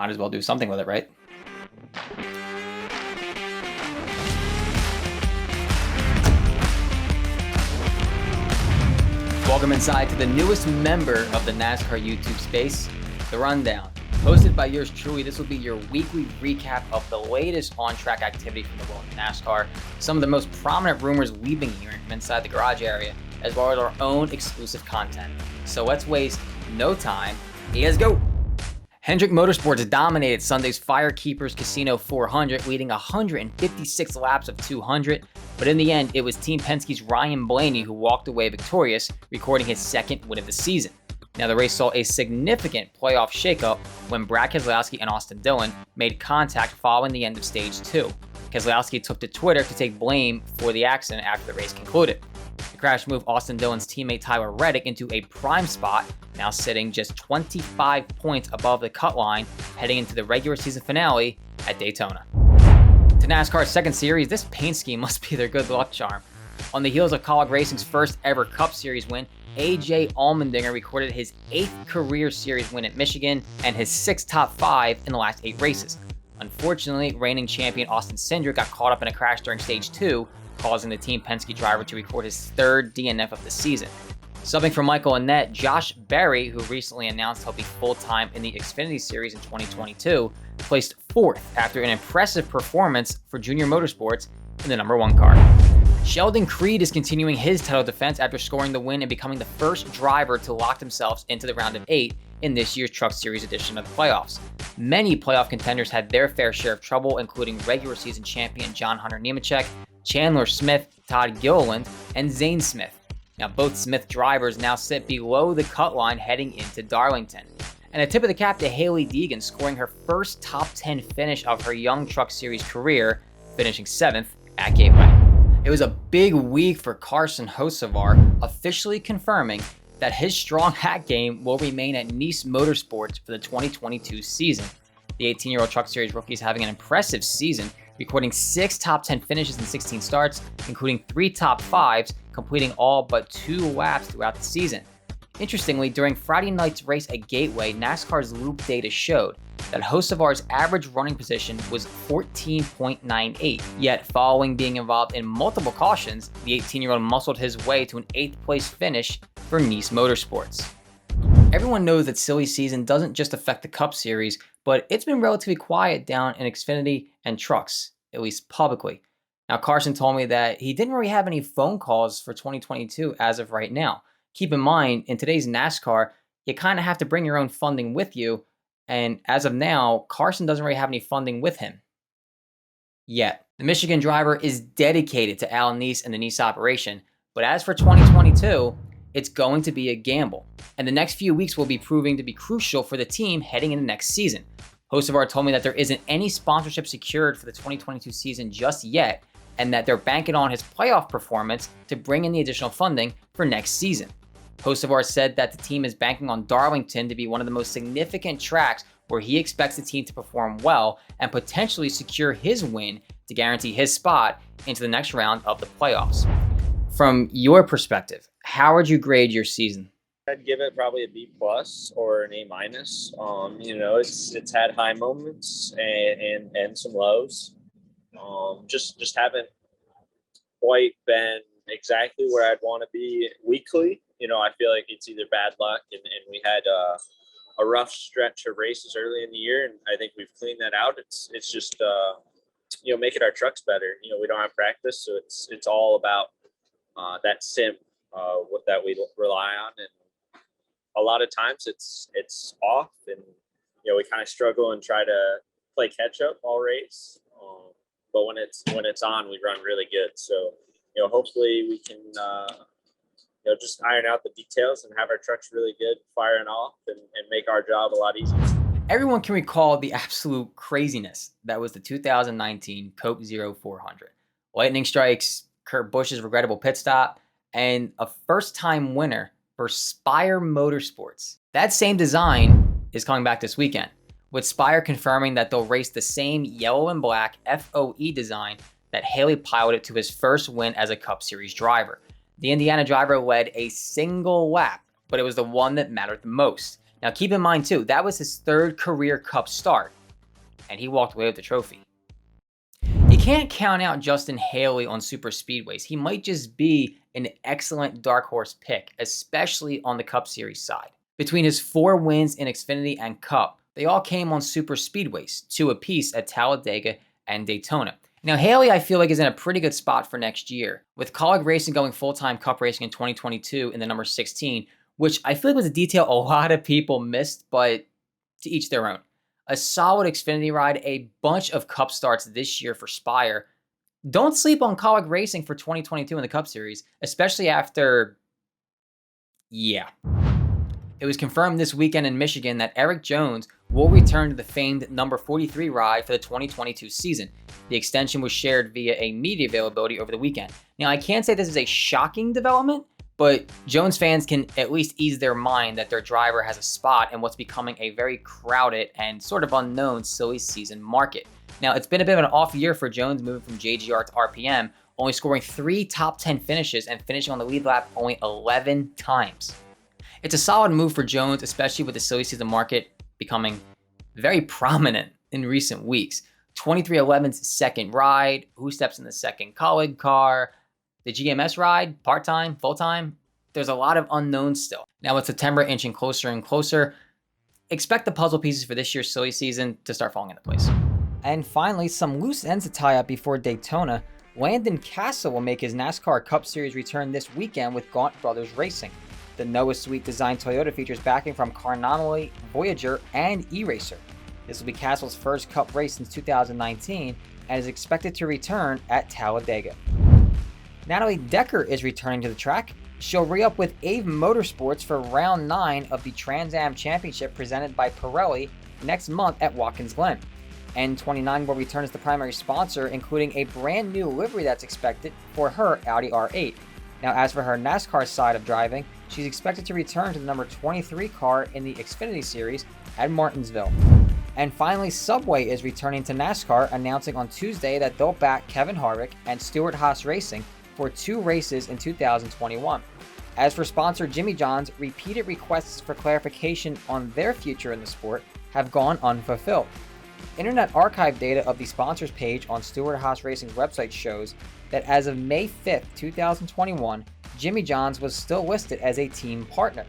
Might as well do something with it, right? Welcome inside to the newest member of the NASCAR YouTube space, The Rundown. Hosted by yours truly, this will be your weekly recap of the latest on-track activity from the world of NASCAR, some of the most prominent rumors we've been hearing from inside the garage area, as well as our own exclusive content. So let's waste no time. Let's go! Hendrick Motorsports dominated Sunday's Firekeepers Casino 400, leading 156 laps of 200, but in the end, it was Team Penske's Ryan Blaney who walked away victorious, recording his second win of the season. Now, the race saw a significant playoff shakeup when Brad Keselowski and Austin Dillon made contact following the end of Stage 2. Keselowski took to Twitter to take blame for the accident after the race concluded. The crash moved Austin Dillon's teammate Tyler Reddick into a prime spot, now sitting just 25 points above the cut line, heading into the regular season finale at Daytona. To NASCAR's second series, this paint scheme must be their good luck charm. On the heels of College Racing's first ever Cup Series win, AJ Allmendinger recorded his 8th career series win at Michigan and his 6th top 5 in the last 8 races. Unfortunately, reigning champion Austin Cindric got caught up in a crash during Stage 2, causing the Team Penske driver to record his 3rd DNF of the season. Subbing for Michael Annett, Josh Berry, who recently announced he'll be full-time in the Xfinity Series in 2022, placed 4th after an impressive performance for Junior Motorsports in the number 1 car. Sheldon Creed is continuing his title defense after scoring the win and becoming the first driver to lock themselves into the round of 8 in this year's Truck Series edition of the playoffs. Many playoff contenders had their fair share of trouble, including regular season champion John Hunter Nemechek, Chandler Smith, Todd Gilliland, and Zane Smith. Now, both Smith drivers now sit below the cut line heading into Darlington. And a tip of the cap to Hailie Deegan, scoring her first top 10 finish of her Young Truck Series career, finishing 7th at Gateway. It was a big week for Carson Hocevar, officially confirming that his strong hack game will remain at Nice Motorsports for the 2022 season. The 18-year-old Truck Series rookie is having an impressive season, recording 6 top 10 finishes in 16 starts, including 3 top 5s, completing all but 2 laps throughout the season. Interestingly, during Friday night's race at Gateway, NASCAR's Loop data showed that Hocevar's average running position was 14.98. Yet, following being involved in multiple cautions, the 18-year-old muscled his way to an 8th place finish for Nice Motorsports. Everyone knows that silly season doesn't just affect the Cup Series, but it's been relatively quiet down in Xfinity and trucks, at least publicly. Now, Carson told me that he didn't really have any phone calls for 2022 as of right now. Keep in mind, in today's NASCAR, you kind of have to bring your own funding with you, and as of now, Carson doesn't really have any funding with him yet. The Michigan driver is dedicated to Al Nice and the Nice operation, but as for 2022, it's going to be a gamble, and the next few weeks will be proving to be crucial for the team heading into next season. Hocevar told me that there isn't any sponsorship secured for the 2022 season just yet, and that they're banking on his playoff performance to bring in the additional funding for next season. Hocevar said that the team is banking on Darlington to be one of the most significant tracks where he expects the team to perform well and potentially secure his win to guarantee his spot into the next round of the playoffs. From your perspective, how would you grade your season? I'd give it probably a B plus or an A minus. It's had high moments and some lows. Just haven't quite been exactly where I'd want to be weekly. I feel like it's either bad luck and we had a rough stretch of races early in the year, and I think we've cleaned that out. It's just making our trucks better. We don't have practice, so it's all about that sim that we rely on, and a lot of times it's off, and we kind of struggle and try to play catch up all race. But when it's on, we run really good. So hopefully we can just iron out the details and have our trucks really good, firing off, and make our job a lot easier. Everyone can recall the absolute craziness that was the 2019 Coke Zero 400. Lightning strikes, Kurt Busch's regrettable pit stop, and a first-time winner for Spire Motorsports. That same design is coming back this weekend, with Spire confirming that they'll race the same yellow and black FOE design that Haley piloted to his first win as a Cup Series driver. The Indiana driver led a single lap, but it was the one that mattered the most, Now keep in mind too, that was his third career Cup start, and he walked away with the trophy. You can't count out Justin Haley on super speedways. He might just be an excellent dark horse pick, especially on the Cup Series side. Between his 4 wins in Xfinity and Cup, they all came on super speedways, 2 apiece at Talladega and Daytona. Now Haley, I feel like, is in a pretty good spot for next year. With Kaulig Racing going full-time Cup racing in 2022 in the number 16, which I feel like was a detail a lot of people missed, but to each their own. A solid Xfinity ride, a bunch of Cup starts this year for Spire. Don't sleep on Kaulig Racing for 2022 in the Cup Series, especially after... yeah. It was confirmed this weekend in Michigan that Eric Jones will return to the famed number 43 ride for the 2022 season. The extension was shared via a media availability over the weekend. Now, I can't say this is a shocking development, but Jones fans can at least ease their mind that their driver has a spot in what's becoming a very crowded and sort of unknown silly season market. Now, it's been a bit of an off year for Jones, moving from JGR to RPM, only scoring 3 top 10 finishes and finishing on the lead lap only 11 times. It's a solid move for Jones, especially with the silly season market becoming very prominent in recent weeks. 23XI's second ride, who steps in the second Kaulig car, the GMS ride, part-time, full-time. There's a lot of unknowns still. Now with September inching closer and closer, expect the puzzle pieces for this year's silly season to start falling into place. And finally, some loose ends to tie up before Daytona. Landon Castle will make his NASCAR Cup Series return this weekend with Gaunt Brothers Racing. The Noah Suite designed Toyota features backing from Carnonally, Voyager, and E-Racer. This will be Castle's first Cup race since 2019 and is expected to return at Talladega. Natalie Decker is returning to the track. She'll re-up with Ave Motorsports for round 9 of the Trans Am Championship presented by Pirelli next month at Watkins Glen. N29 will return as the primary sponsor, including a brand new livery that's expected for her Audi R8. Now, as for her NASCAR side of driving, she's expected to return to the number 23 car in the Xfinity Series at Martinsville. And finally, Subway is returning to NASCAR, announcing on Tuesday that they'll back Kevin Harvick and Stewart Haas Racing for 2 races in 2021. As for sponsor Jimmy John's, repeated requests for clarification on their future in the sport have gone unfulfilled. Internet Archive data of the sponsors page on Stewart Haas Racing's website shows that as of May 5th, 2021, Jimmy John's was still listed as a team partner.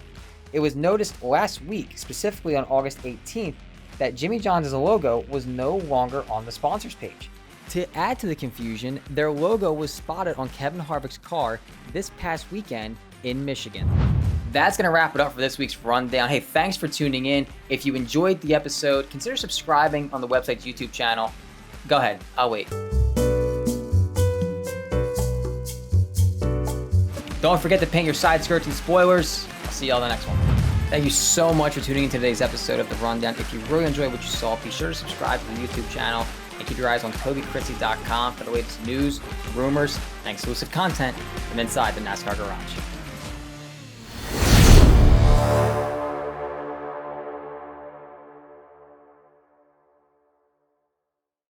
It was noticed last week, specifically on August 18th, that Jimmy John's logo was no longer on the sponsors page. To add to the confusion, their logo was spotted on Kevin Harvick's car this past weekend in Michigan. That's going to wrap it up for this week's rundown. Hey, thanks for tuning in. If you enjoyed the episode, consider subscribing on the website's YouTube channel. Go ahead, I'll wait. Don't forget to paint your side skirts and spoilers. I'll see y'all in the next one. Thank you so much for tuning in to today's episode of The Rundown. If you really enjoyed what you saw, be sure to subscribe to the YouTube channel and keep your eyes on TobyChristie.com for the latest news, rumors, and exclusive content from inside the NASCAR garage.